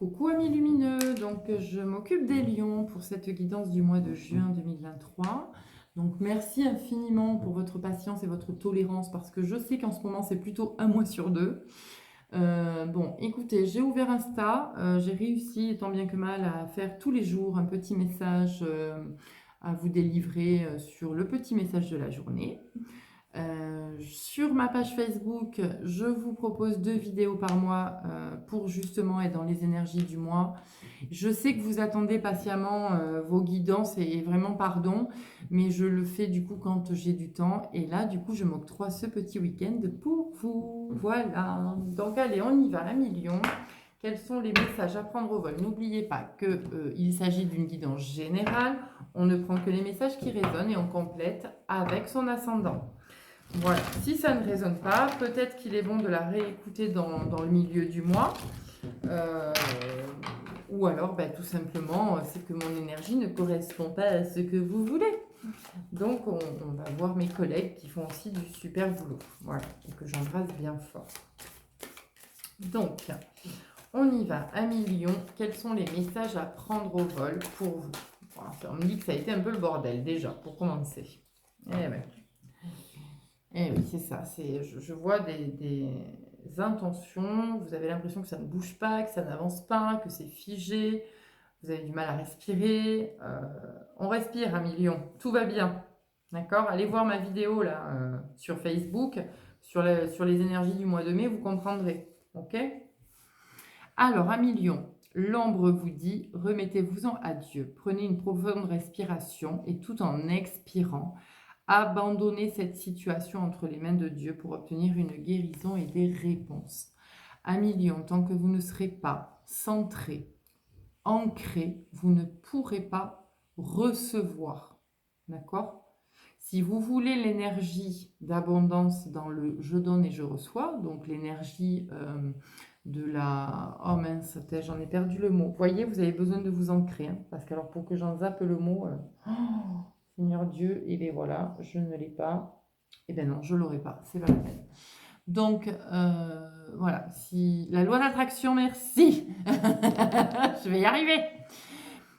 Coucou amis lumineux, donc je m'occupe des lions pour cette guidance du mois de juin 2023. Donc merci infiniment pour votre patience et votre tolérance parce que je sais qu'en ce moment c'est plutôt un mois sur deux. Bon, écoutez, j'ai ouvert Insta, j'ai réussi tant bien que mal à faire tous les jours un petit message à vous délivrer sur le petit message de la journée. Sur ma page Facebook, je vous propose 2 vidéos par mois pour justement être dans les énergies du mois. Je sais que vous attendez patiemment vos guidances et vraiment pardon, mais je le fais du coup quand j'ai du temps. Et là, du coup, je m'octroie ce petit week-end pour vous. Voilà. Donc allez, on y va, 1 million. Quels sont les messages à prendre au vol? N'oubliez pas qu'il s'agit d'une guidance générale. On ne prend que les messages qui résonnent et on complète avec son ascendant. Voilà, si ça ne résonne pas, peut-être qu'il est bon de la réécouter dans le milieu du mois. Euh, ou alors, tout simplement, c'est que mon énergie ne correspond pas à ce que vous voulez. Donc, on va voir mes collègues qui font aussi du super boulot. Voilà, et que j'embrasse bien fort. Donc, on y va, 1 million. Quels sont les messages à prendre au vol pour vous? Voilà, on me dit que ça a été un peu le bordel déjà, pour commencer. Eh ouais. Eh oui, c'est ça. Je vois des intentions. Vous avez l'impression que ça ne bouge pas, que ça n'avance pas, que c'est figé. Vous avez du mal à respirer. On respire 1 million. Tout va bien. D'accord? Allez voir ma vidéo là sur Facebook sur les énergies du mois de mai. Vous comprendrez. Ok? Alors, 1 million. L'ombre vous dit, remettez-vous-en à Dieu. Prenez une profonde respiration et tout en expirant, abandonnez cette situation entre les mains de Dieu pour obtenir une guérison et des réponses. 1 million, tant que vous ne serez pas centré, ancré, vous ne pourrez pas recevoir. D'accord? Si vous voulez l'énergie d'abondance dans le je donne et je reçois, donc l'énergie de la... Oh mince, j'en ai perdu le mot. Vous voyez, vous avez besoin de vous ancrer. Hein, parce que alors pour que j'en zappe le mot... Seigneur Dieu, et bien voilà, je ne l'ai pas. Et bien non, je ne l'aurai pas, c'est pas la peine. Donc, voilà, si la loi d'attraction, merci. Je vais y arriver.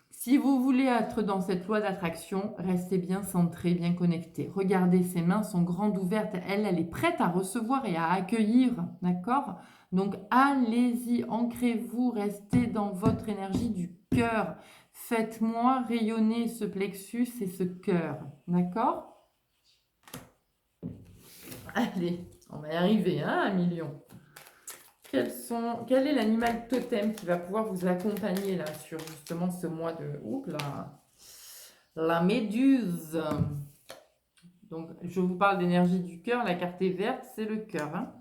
Si vous voulez être dans cette loi d'attraction, restez bien centré, bien connecté. Regardez, ses mains sont grandes ouvertes. Elle est prête à recevoir et à accueillir. D'accord? Donc, allez-y, ancrez-vous, restez dans votre énergie du cœur. Faites-moi rayonner ce plexus et ce cœur. D'accord? Allez, on va y arriver, hein, 1 million. Quel est l'animal totem qui va pouvoir vous accompagner là sur justement ce mois de... Oups là, la méduse. Donc, je vous parle d'énergie du cœur. La carte est verte, c'est le cœur. Hein.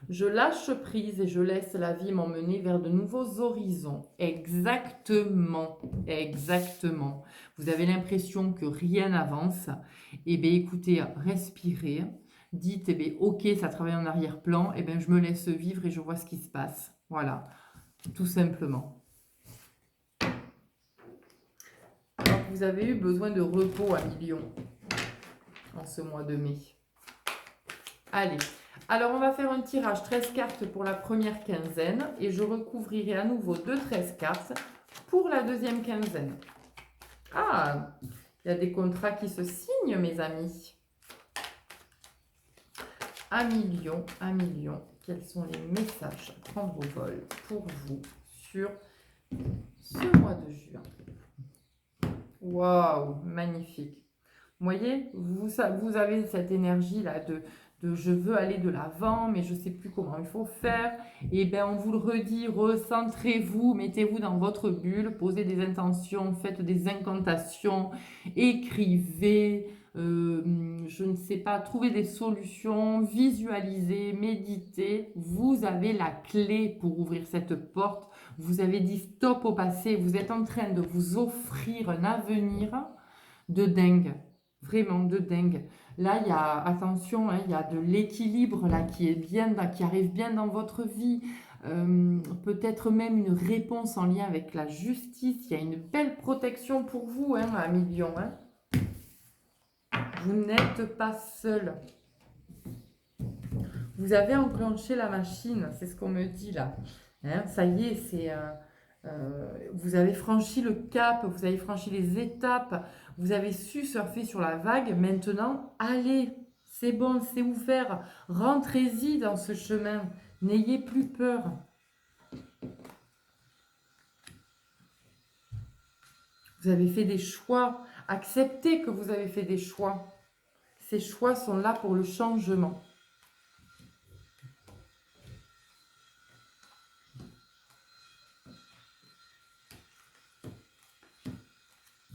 Je lâche prise et je laisse la vie m'emmener vers de nouveaux horizons. Exactement, exactement. Vous avez l'impression que rien n'avance. Eh bien, écoutez, respirez. Dites, eh bien, ok, ça travaille en arrière-plan. Eh bien, je me laisse vivre et je vois ce qui se passe. Voilà, tout simplement. Donc, vous avez eu besoin de repos 1 million en ce mois de mai. Allez. Alors, on va faire un tirage 13 cartes pour la première quinzaine et je recouvrirai à nouveau de 13 cartes pour la deuxième quinzaine. Ah, il y a des contrats qui se signent, mes amis. 1 million. Quels sont les messages à prendre au vol pour vous sur ce mois de juin? Waouh, magnifique. Vous voyez, vous avez cette énergie-là de je veux aller de l'avant, mais je ne sais plus comment il faut faire. Et bien, on vous le redit, recentrez-vous, mettez-vous dans votre bulle, posez des intentions, faites des incantations, écrivez, je ne sais pas, trouvez des solutions, visualisez, méditez. Vous avez la clé pour ouvrir cette porte. Vous avez dit stop au passé. Vous êtes en train de vous offrir un avenir de dingue. Vraiment de dingue. Là, il y a, attention, hein, il y a de l'équilibre là qui est bien, qui arrive bien dans votre vie. Peut-être même une réponse en lien avec la justice. Il y a une belle protection pour vous, hein, 1 million. Hein. Vous n'êtes pas seul. Vous avez enclenché la machine, c'est ce qu'on me dit là. Hein, ça y est, Vous avez franchi le cap, vous avez franchi les étapes, vous avez su surfer sur la vague. Maintenant, allez, c'est bon, c'est ouvert. Rentrez-y dans ce chemin. N'ayez plus peur. Vous avez fait des choix. Acceptez que vous avez fait des choix. Ces choix sont là pour le changement.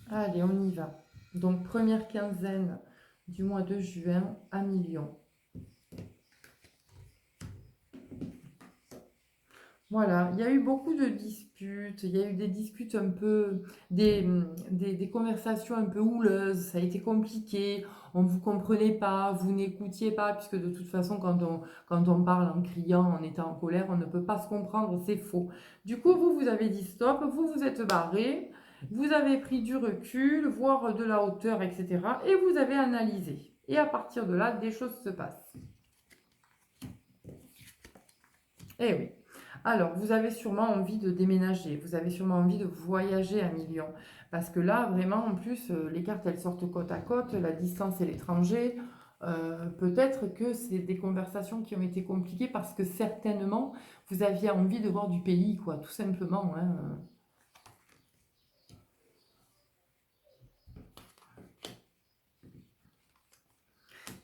Allez, on y va. Donc, première quinzaine du mois de juin à Million. Voilà, il y a eu beaucoup de disputes, il y a eu des disputes un peu, des conversations un peu houleuses, ça a été compliqué, on ne vous comprenait pas, vous n'écoutiez pas, puisque de toute façon, quand on parle en criant, en étant en colère, on ne peut pas se comprendre, c'est faux. Du coup, vous avez dit stop, vous vous êtes barré, vous avez pris du recul, voire de la hauteur, etc. Et vous avez analysé. Et à partir de là, des choses se passent. Eh oui. Alors, vous avez sûrement envie de déménager, vous avez sûrement envie de voyager à Million. Parce que là, vraiment, en plus, les cartes, elles sortent côte à côte, la distance et l'étranger. Peut-être que c'est des conversations qui ont été compliquées parce que certainement, vous aviez envie de voir du pays, quoi, tout simplement. Hein.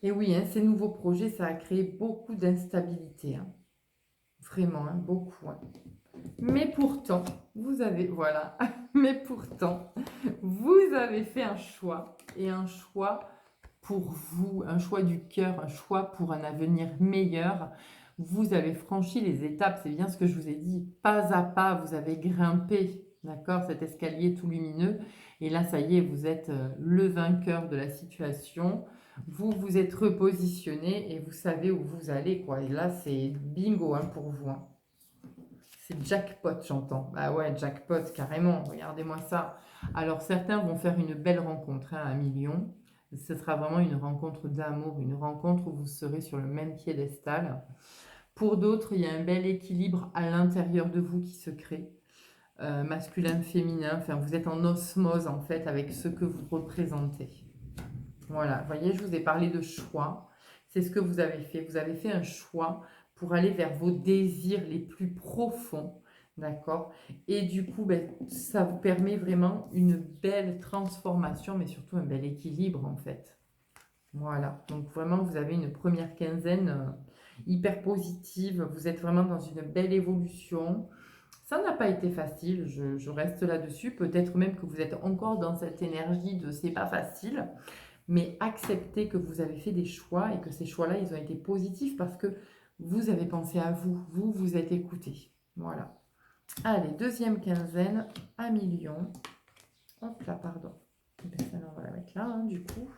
Et oui, hein, ces nouveaux projets, ça a créé beaucoup d'instabilité. Hein. Vraiment, hein, beaucoup. Hein. Mais pourtant, vous avez, voilà, mais pourtant, vous avez fait un choix, et un choix pour vous, un choix du cœur, un choix pour un avenir meilleur. Vous avez franchi les étapes, c'est bien ce que je vous ai dit, pas à pas, vous avez grimpé, d'accord, cet escalier tout lumineux, et là, ça y est, vous êtes le vainqueur de la situation. Vous vous êtes repositionné et vous savez où vous allez, quoi. Et là, c'est bingo hein, pour vous. Hein. C'est jackpot, j'entends. Bah ouais, jackpot, carrément. Regardez-moi ça. Alors, certains vont faire une belle rencontre hein, à Million. Ce sera vraiment une rencontre d'amour, une rencontre où vous serez sur le même piédestal. Pour d'autres, il y a un bel équilibre à l'intérieur de vous qui se crée. Masculin, féminin, enfin, vous êtes en osmose en fait avec ce que vous représentez. Voilà, vous voyez, je vous ai parlé de choix. C'est ce que vous avez fait. Vous avez fait un choix pour aller vers vos désirs les plus profonds, d'accord? Et du coup, ben, ça vous permet vraiment une belle transformation, mais surtout un bel équilibre, en fait. Voilà, donc vraiment, vous avez une première quinzaine hyper positive. Vous êtes vraiment dans une belle évolution. Ça n'a pas été facile, je reste là-dessus. Peut-être même que vous êtes encore dans cette énergie de c'est pas facile. Mais acceptez que vous avez fait des choix et que ces choix-là, ils ont été positifs parce que vous avez pensé à vous, vous vous êtes écouté. Voilà. Allez, deuxième quinzaine à Million. Hop là, pardon. Et bien, ça, on va la mettre là, hein, du coup.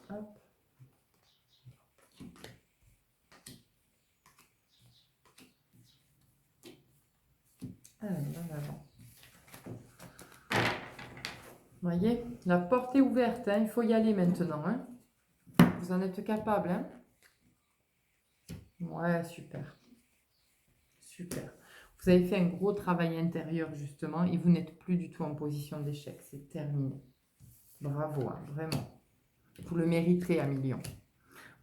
Hop. Allez, en avant. Vous voyez, la porte est ouverte, hein, il faut y aller maintenant. Hein. Vous en êtes capable. Hein. Ouais, super. Super. Vous avez fait un gros travail intérieur, justement, et vous n'êtes plus du tout en position d'échec. C'est terminé. Bravo, hein, vraiment. Vous le mériterez à Million.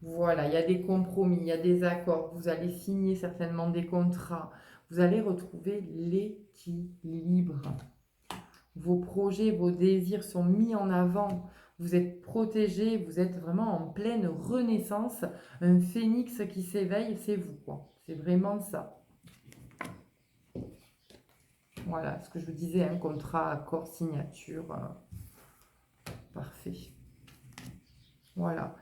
Voilà, il y a des compromis, il y a des accords. Vous allez signer certainement des contrats. Vous allez retrouver l'équilibre. Vos projets, vos désirs sont mis en avant. Vous êtes protégé, vous êtes vraiment en pleine renaissance. Un phénix qui s'éveille, c'est vous, quoi. C'est vraiment ça. Voilà, ce que je vous disais, un contrat, accord, signature. Parfait. Voilà.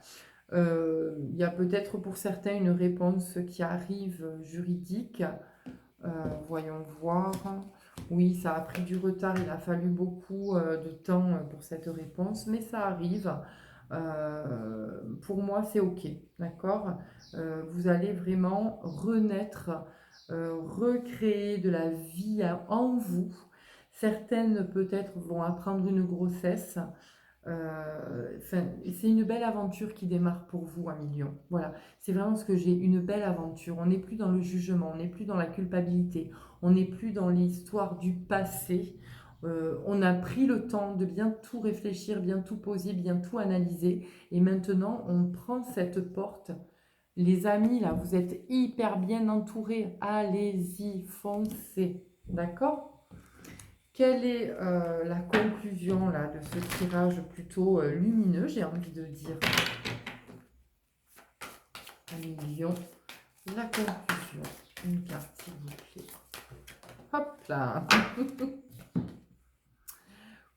Il y a peut-être pour certains une réponse qui arrive juridique. Voyons voir. Oui, ça a pris du retard, il a fallu beaucoup de temps pour cette réponse, mais ça arrive. Pour moi, c'est OK, d'accord? Vous allez vraiment renaître, recréer de la vie en vous. Certaines peut-être vont apprendre une grossesse. Enfin, c'est une belle aventure qui démarre pour vous, un million. Voilà, c'est vraiment ce que j'ai, une belle aventure. On n'est plus dans le jugement, on n'est plus dans la culpabilité, on n'est plus dans l'histoire du passé. On a pris le temps de bien tout réfléchir, bien tout poser, bien tout analyser. Et maintenant, on prend cette porte. Les amis, là, vous êtes hyper bien entourés. Allez-y, foncez. D'accord? Quelle est la conclusion là, de ce tirage plutôt lumineux, j'ai envie de dire? Un million. La conclusion. Une carte, s'il vous plaît. Hop là.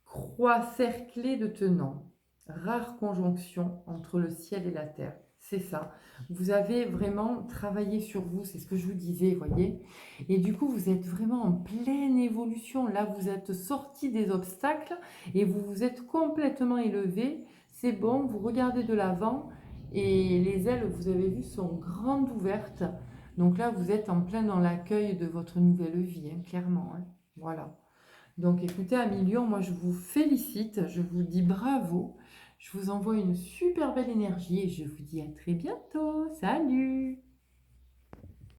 Croix cerclée de tenants. Rare conjonction entre le ciel et la terre. C'est ça. Vous avez vraiment travaillé sur vous, c'est ce que je vous disais, voyez. Et du coup, vous êtes vraiment en pleine évolution. Là, vous êtes sorti des obstacles et vous vous êtes complètement élevé. C'est bon, vous regardez de l'avant et les ailes, vous avez vu, sont grandes ouvertes. Donc là, vous êtes en plein dans l'accueil de votre nouvelle vie, hein, clairement, hein. Voilà. Donc écoutez, un million, moi je vous félicite, je vous dis bravo, je vous envoie une super belle énergie et je vous dis à très bientôt. Salut!